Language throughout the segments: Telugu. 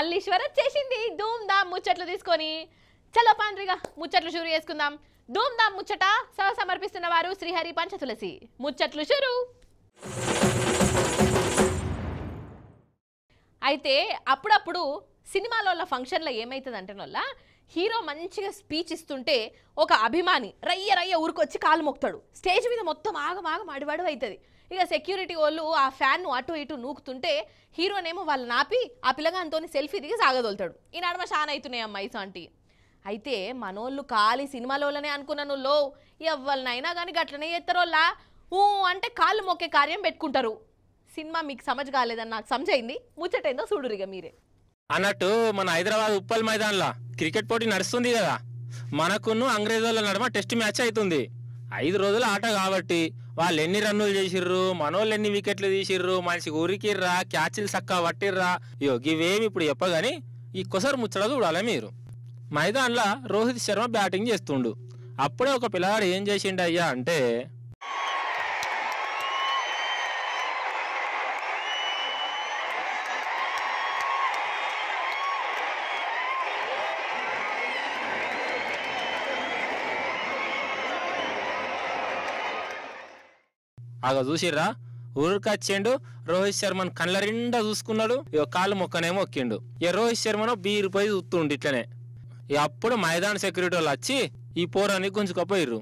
మల్లీశ్వర్ వచ్చేసింది ధూమ్ ధామ్ ముచ్చట్లు తీసుకొని. చలో పాండ్రిగా ముచ్చట్లు షురు చేసుకుందాం. ధూమ్ ధామ్ ముచ్చట సమర్పిస్తున్న వారు శ్రీహరి పంచతులసి. ముచ్చట్లు షురు. అయితే అప్పుడప్పుడు సినిమాలో ఫంక్షన్లో ఏమవుతుందంటే హీరో మంచిగా స్పీచ్ ఇస్తుంటే ఒక అభిమాని రయ్య రయ్య ఊరికొచ్చి కాలు మొక్తాడు. స్టేజ్ మీద మొత్తం ఆగమాగం అడివాడు అవుతుంది. ఇక సెక్యూరిటీ వాళ్ళు ఆ ఫ్యాన్ను అటు ఇటు నూకుతుంటే హీరోనేమో వాళ్ళు నాపి ఆ పిల్లగానితో సెల్ఫీ దిగి సాగదోలుతాడు. ఈ నడమ షాన్ అవుతున్నాయి అమ్మాయి సాంటి. అయితే మనోళ్ళు ఖాళీ సినిమాలోనే అనుకున్నాను లో ఎవరినైనా కానీ గట్లనే చేస్తారోళ్ళా అంటే కాళ్ళు మొక్కే కార్యం పెట్టుకుంటారు. సినిమా మీకు సమజ్ కాలేదని నాకు సమజైంది. ముచ్చటేందో చూడురిగా మీరే. అన్నట్టు మన హైదరాబాద్ ఉప్పల్ మైదాన్లో క్రికెట్ పోటీ నడుస్తుంది కదా, మనకును అంగ్రేజోళ్ళ నడమ టెస్ట్ మ్యాచ్ అవుతుంది. 5 రోజుల ఆట కాబట్టి వాళ్ళు ఎన్ని రన్నులు చేసిర్రు, మనోళ్ళు ఎన్ని వికెట్లు తీసిర్రు, మనిషికి ఉరికిర్రా, క్యాచ్లు సక్కా పట్టిర్రా, ఇవేమి ఇప్పుడు చెప్పగాని ఈ కొసరు ముచ్చట చూడాలి మీరు. మైదాన్లో రోహిత్ శర్మ బ్యాటింగ్ చేస్తుండు. అప్పుడే ఒక పిల్లగాడు ఏం చేసిండు అయ్యా అంటే ఆగ చూసిర్రా, ఊరికొచ్చిండు. రోహిత్ శర్మను కళ్ళ నిండా చూసుకున్నాడు. కాళ్ళు మొక్కనేమో మొక్కిండు. రోహిత్ శర్మను బీరిపోయి చూస్తుండు ఇట్లనే. అప్పుడు మైదాన్ సెక్యూరిటీ వాళ్ళు వచ్చి ఈ పోరాన్ని గుంజుకపోయిర్రు.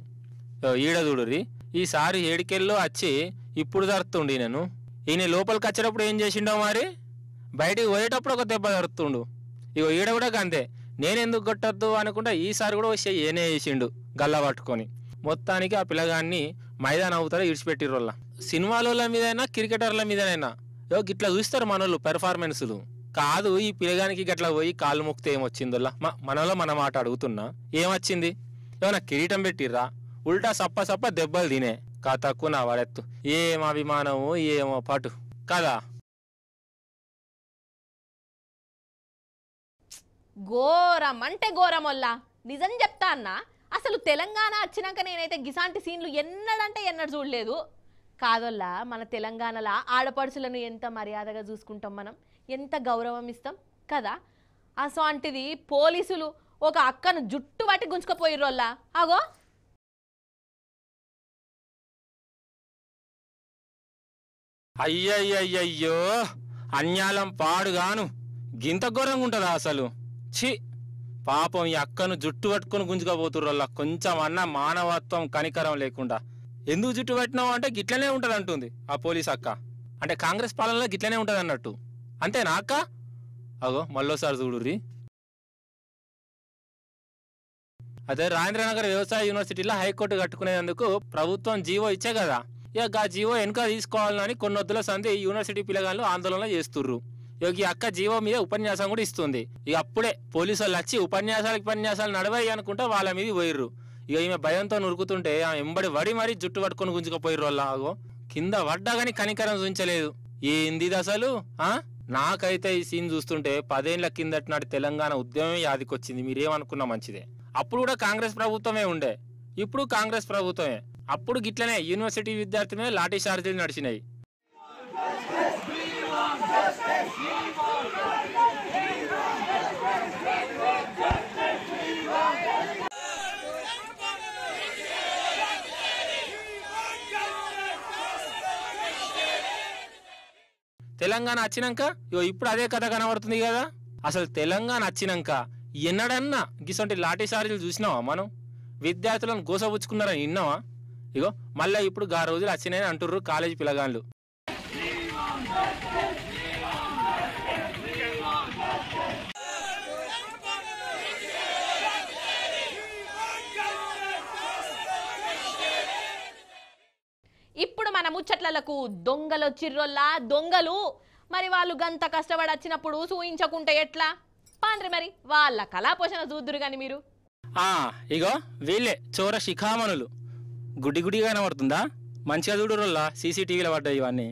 ఈడ చూడుర్రి, ఈసారి ఏడికెళ్ళో వచ్చి ఇప్పుడు జరుతుండు నేను. ఈయన లోపలికి వచ్చేటప్పుడు ఏం చేసిండో మరి, బయటికి పోయేటప్పుడు ఒక దెబ్బ జరుతుండు. ఈడ కూడా అంతే, నేనెందుకు కొట్టద్దు అనుకుంటా ఈసారి కూడా వచ్చి ఏనే వేసిండు గల్లా పట్టుకొని. మొత్తానికి ఆ పిల్లగాన్ని మైదాన్ అవుతారో ఇడిచిపెట్టిర్రు. వాళ్ళ సినిమాల మీదైనా క్రికెటర్ల మీదనైనా గిట్లా చూస్తారు మనోళ్ళు పెర్ఫార్మెన్సులు. కాదు ఈ పిల్లగానికి గట్లా పోయి కాళ్ళు మొక్కితే ఏమొచ్చిందోలా మనలో మన మాట అడుగుతున్నా, ఏమొచ్చింది? ఏమన్నా కిరీటం పెట్టిర్రా? ఉల్టా సప్ప సప్ప దెబ్బలు తినే కా తక్కువ నా వాడెత్తు. ఏం అభిమానము ఏమో పాటు కదా. ఘోరం అంటే ఘోరం వల్ల నిజం చెప్తా అన్నా. అసలు తెలంగాణ వచ్చినాక నేనైతే గిసాంటి సీన్లు ఎన్నడంటే ఎన్నడు చూడలేదు. కాదల్లా మన తెలంగాణలో ఆడపడుచులను ఎంత మర్యాదగా చూసుకుంటాం, మనం ఎంత గౌరవం ఇస్తాం కదా. అసంటిది పోలీసులు ఒక అక్కను జుట్టు పట్టి గుంజుకపోయిర్రోల్లా. అగో అయ్యయ్యయ్యో, అన్యాలం పాడుగాను గింత ఘోరంగా ఉంటుందా అసలు? ఛీ, పాపం ఈ అక్కను జుట్టు పట్టుకొని గుంజుకపోతుర్రోల్లా. కొంచెం అన్న మానవత్వం కనికరం లేకుండా. ఎందుకు జుట్టు పట్టినావు అంటే గిట్లనే ఉంటుంది అంటుంది ఆ పోలీస్ అక్క. అంటే కాంగ్రెస్ పాలనలో గిట్లనే ఉంటుంది అన్నట్టు, అంతేనా అక్క? అగో మళ్ళోసారి చూడుర్రి. అదే రాజేంద్రనగర్ వ్యవసాయ యూనివర్సిటీలో హైకోర్టు కట్టుకునేందుకు ప్రభుత్వం జీవో ఇచ్చే కదా. ఇక ఆ జీవో వెనుక తీసుకోవాలని కొన్నొద్దుల సంధి యూనివర్సిటీ పిల్లగాళ్ళు ఆందోళన చేస్తుర్రు. ఈ అక్క జీవో మీద ఉపన్యాసం కూడా ఇస్తుంది. ఇక అప్పుడే పోలీసు వాళ్ళు వచ్చి ఉపన్యాసాలు నడవాయి అనుకుంటా వాళ్ళ మీద పోయిర్రు. ఇక ఈమె భయంతో నురుకుతుంటే ఆమె ఎంబడి వడి మరీ జుట్టు పట్టుకొని గుంజుకపోయిర్రు. వాళ్ళ ఆగో కింద పడ్డా కానీ కనికరం చూపించలేదు. ఏంది అసలు? నాకైతే ఈ సీన్ చూస్తుంటే 10 ఏళ్ల కిందటి నాటి తెలంగాణ ఉద్యమమే యాదికొచ్చింది. మీరేమనుకున్నా మంచిదే. అప్పుడు కూడా కాంగ్రెస్ ప్రభుత్వమే ఉండే, ఇప్పుడు కాంగ్రెస్ ప్రభుత్వమే. అప్పుడు గిట్లనే యూనివర్సిటీ విద్యార్థి మీద లాఠీ చార్జీలు నడిచినాయి. తెలంగాణ వచ్చినాక ఇప్పుడు అదే కథ కనబడుతుంది కదా. అసలు తెలంగాణ వచ్చినాక ఎన్నడన్నా గిసంటి లాఠీ చార్జీలు చూసినావా మనం? విద్యార్థులను గోసపుచ్చుకున్నారని విన్నావా? ఇగో మళ్ళీ ఇప్పుడు గా రోజులు వచ్చినాయని అంటుర్రు కాలేజీ పిల్లగాళ్ళు. ఇప్పుడు మన ముచ్చట్లకు దొంగలు వచ్చిర్రోల్లా. దొంగలు మరి వాళ్ళు గంత కష్టపడి వచ్చినప్పుడు చూయించకుంటే ఎట్లా? పాండ్రి మరి వాళ్ళ కళాపోషణ చూద్దురు గాని మీరు. ఇగో వీళ్ళే చోర శిఖామణులు. గుడ్డి గుడిగా కనబడుతుందా? మంచిగా చూడురోల్లా, సీసీటీవీలో పడ్డాయి ఇవన్నీ.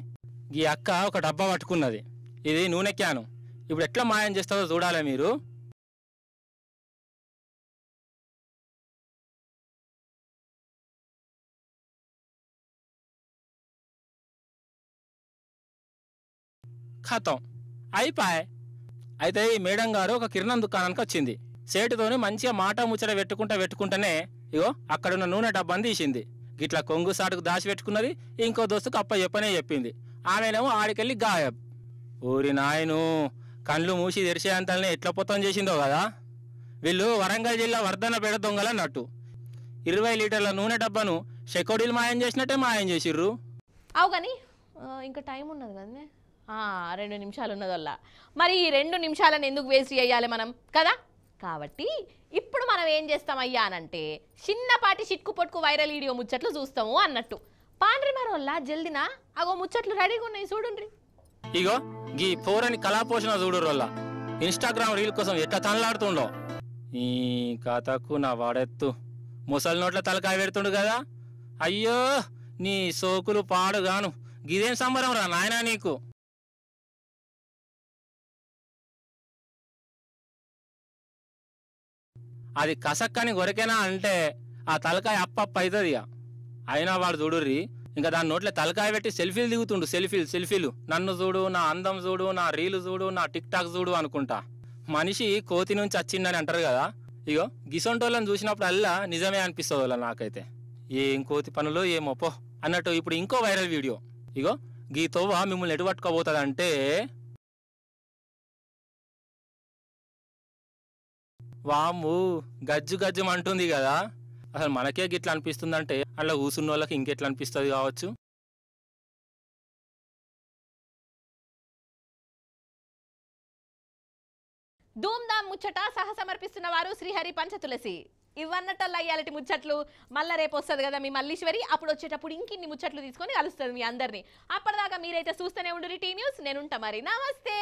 ఈ అక్క ఒక డబ్బా పట్టుకున్నది, ఇది నూనె క్యాను. ఇప్పుడు ఎట్లా మాయం చేస్తుందో చూడాలి మీరు. ఖతం అయిపోయి అయితే ఈ మేడం గారు ఒక కిరణం దుకాణానికి వచ్చింది. సేటుతోని మంచిగా మాట ముచ్చట పెట్టుకుంటేనే ఇగో అక్కడున్న నూనె డబ్బాని తీసింది. గిట్లా కొంగు సాటుకు దాచి పెట్టుకున్నది. ఇంకో దోస్తుకు అప్ప చెప్పనే. ఆమెనేమో ఆడికెళ్ళి గాయబ్. ఊరి నాయను, కళ్ళు మూసి తెరిచే అంతల్ని ఎట్లా పొత్తం చేసిందో కదా. వీళ్ళు వరంగల్ జిల్లా వర్ధనపేట దొంగలన్నట్టు 20 లీటర్ల నూనె డబ్బాను షెకోడీలు మాయం చేసినట్టే మాయం చేసిర్రు. అవు కానీ ఇంకా టైం ఉన్నది కదనే, 2 నిమిషాలు ఉన్నదల్లా. మరి ఈ 2 నిమిషాలను ఎందుకు వేస్ట్ చేయాలి మనం కదా. కాబట్టి ఇప్పుడు మనం ఏం చేస్తామయ్యా అనంటే చిన్నపాటి చిట్కు పొట్టుకు వైరల్ వీడియో ముచ్చట్లు చూస్తాము అన్నట్టు. పాండ్రి మరోల్లా జల్దినా అగో ముచ్చట్లు రెడీగా ఉన్నాయి చూడుండ్రి. ఇగో గీ పోరని కళాపోషణ చూడురోళ్ళ ఇన్స్టాగ్రామ్ రీల్ కోసం ఎట్లా తనలాడుతుండో. ఈ కథకు నా వాడెత్తు ముసలి నోట్ల తలకాయ పెడుతుండు కదా. అయ్యో నీ సోకులు పాడుగాను. గిదేం సంబరం రా నాయనా నీకు. అది కసక్కని గొరకేనా అంటే ఆ తలకాయ అప్పప్ప అవుతుంది. అయినా వాడు చూడుర్రి ఇంకా దాని నోట్ల తలకాయ పెట్టి సెల్ఫీలు దిగుతుండు. సెల్ఫీలు నన్ను చూడు, నా అందం చూడు, నా రీలు చూడు, నా టిక్ టాక్ చూడు అనుకుంటా. మనిషి కోతి నుంచి వచ్చిందని అంటారు కదా. ఇగో గిసొంటోళ్ళని చూసినప్పుడు అల్లా నిజమే అనిపిస్తుంది వాళ్ళ నాకైతే. ఏం కోతి పనులు ఏమో పో అన్నట్టు. ఇప్పుడు ఇంకో వైరల్ వీడియో. ఇగో గీ తోవ మిమ్మల్ని ఎటు పట్టుకోబోతుంది అంటే వాము గజ్జు అంటుంది కదా. అసలు మనకే గిట్లా అనిపిస్తుందంటే అలా కూసున్న వాళ్ళకి ఇంకెట్లా అనిపిస్తుంది కావచ్చు. ధూమ్ధామ్ ముచ్చట సహ సమర్పిస్తున్న వారు శ్రీహరి పంచతులసి. ఇవన్నట్టల్లా ఇయాలటి ముచ్చట్లు మళ్ళీ రేపు వస్తుంది కదా మీ మల్లీశ్వరి. అప్పుడు వచ్చేటప్పుడు ఇంకిన్ని ముచ్చట్లు తీసుకొని కలుస్తుంది మీ అందరినీ. అప్పటిదాకా మీరైతే చూస్తూనే ఉండు టీ న్యూస్. నేనుంటా మరి. నమస్తే.